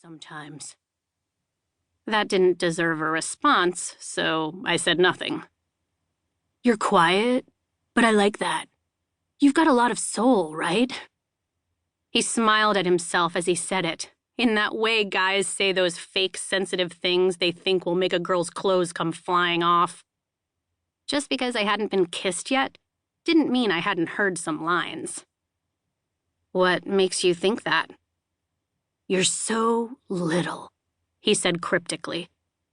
sometimes. That didn't deserve a response, so I said nothing. You're quiet, but I like that. You've got a lot of soul, right? He smiled at himself as he said it, in that way guys say those fake sensitive things they think will make a girl's clothes come flying off. Just because I hadn't been kissed yet didn't mean I hadn't heard some lines. What makes you think that? You're so little, he said cryptically.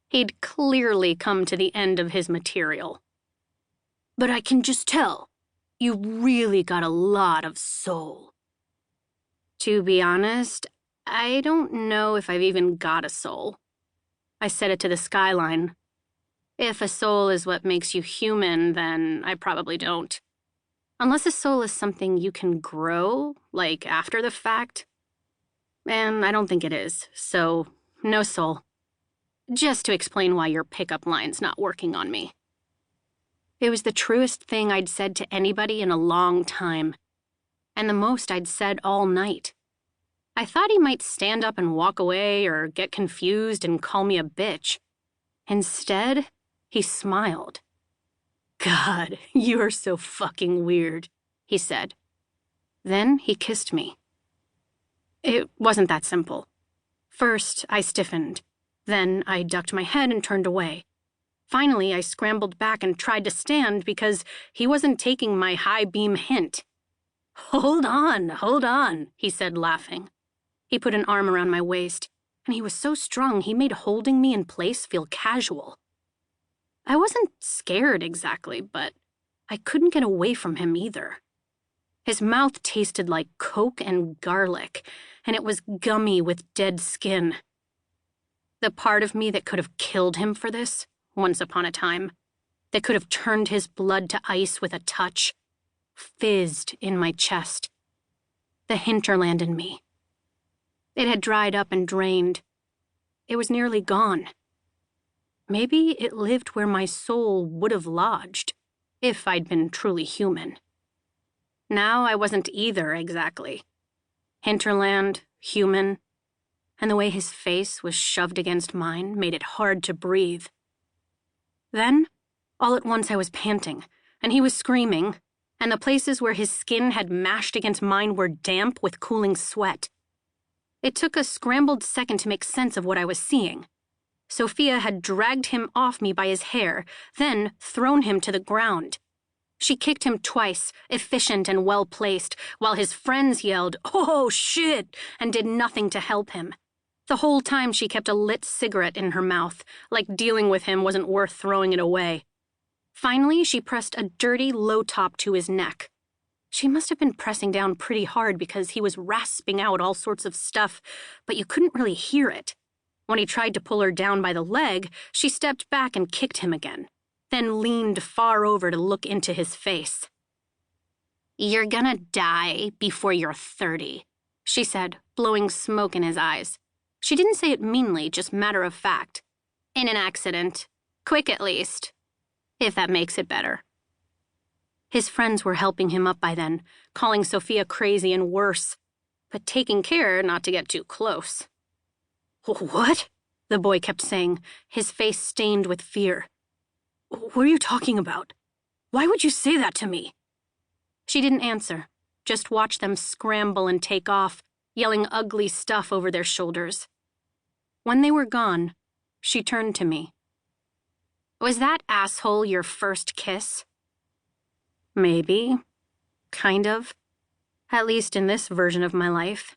He'd clearly come to the end of his material. But I can just tell, you really got a lot of soul. To be honest, I don't know if I've even got a soul. I said it to the skyline. If a soul is what makes you human, then I probably don't. Unless a soul is something you can grow, like after the fact. And I don't think it is, so no soul. Just to explain why your pickup line's not working on me. It was the truest thing I'd said to anybody in a long time, and the most I'd said all night. I thought he might stand up and walk away or get confused and call me a bitch. Instead, he smiled. God, you are so fucking weird, he said. Then he kissed me. It wasn't that simple. First, I stiffened. Then I ducked my head and turned away. Finally, I scrambled back and tried to stand because he wasn't taking my high beam hint. Hold on, he said, laughing. He put an arm around my waist, and he was so strong he made holding me in place feel casual. I wasn't scared exactly, but I couldn't get away from him either. His mouth tasted like Coke and garlic, and it was gummy with dead skin. The part of me that could have killed him for this, once upon a time, that could have turned his blood to ice with a touch, fizzed in my chest. The hinterland in me. It had dried up and drained. It was nearly gone. Maybe it lived where my soul would have lodged, if I'd been truly human. Now I wasn't either, exactly. Hinterland, human, and the way his face was shoved against mine made it hard to breathe. Then, all at once I was panting, and he was screaming, and the places where his skin had mashed against mine were damp with cooling sweat. It took a scrambled second to make sense of what I was seeing. Sophia had dragged him off me by his hair, then thrown him to the ground. She kicked him twice, efficient and well-placed, while his friends yelled, "Oh, shit!" and did nothing to help him. The whole time she kept a lit cigarette in her mouth, like dealing with him wasn't worth throwing it away. Finally, she pressed a dirty low top to his neck. She must have been pressing down pretty hard because he was rasping out all sorts of stuff, but you couldn't really hear it. When he tried to pull her down by the leg, she stepped back and kicked him again, then leaned far over to look into his face. "You're gonna die before you're 30, she said, blowing smoke in his eyes. She didn't say it meanly, just matter of fact. In an accident. Quick at least. If that makes it better. His friends were helping him up by then, calling Sophia crazy and worse, but taking care not to get too close. "What?" the boy kept saying, his face stained with fear. "What are you talking about? Why would you say that to me?" She didn't answer, just watched them scramble and take off, yelling ugly stuff over their shoulders. When they were gone, she turned to me. "Was that asshole your first kiss?" Maybe. Kind of. At least in this version of my life.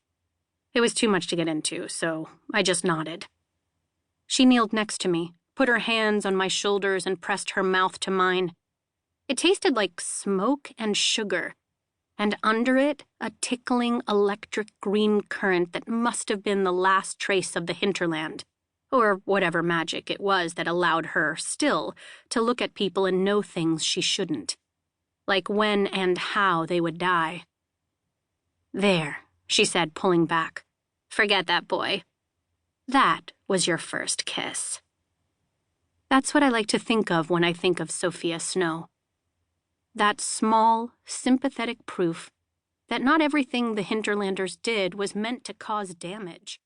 It was too much to get into, so I just nodded. She kneeled next to me, put her hands on my shoulders and pressed her mouth to mine. It tasted like smoke and sugar, and under it, a tickling electric green current that must have been the last trace of the hinterland, or whatever magic it was that allowed her, still, to look at people and know things she shouldn't. Like when and how they would die. "There," she said, pulling back. "Forget that boy. That was your first kiss." That's what I like to think of when I think of Sophia Snow. That small, sympathetic proof that not everything the Hinterlanders did was meant to cause damage.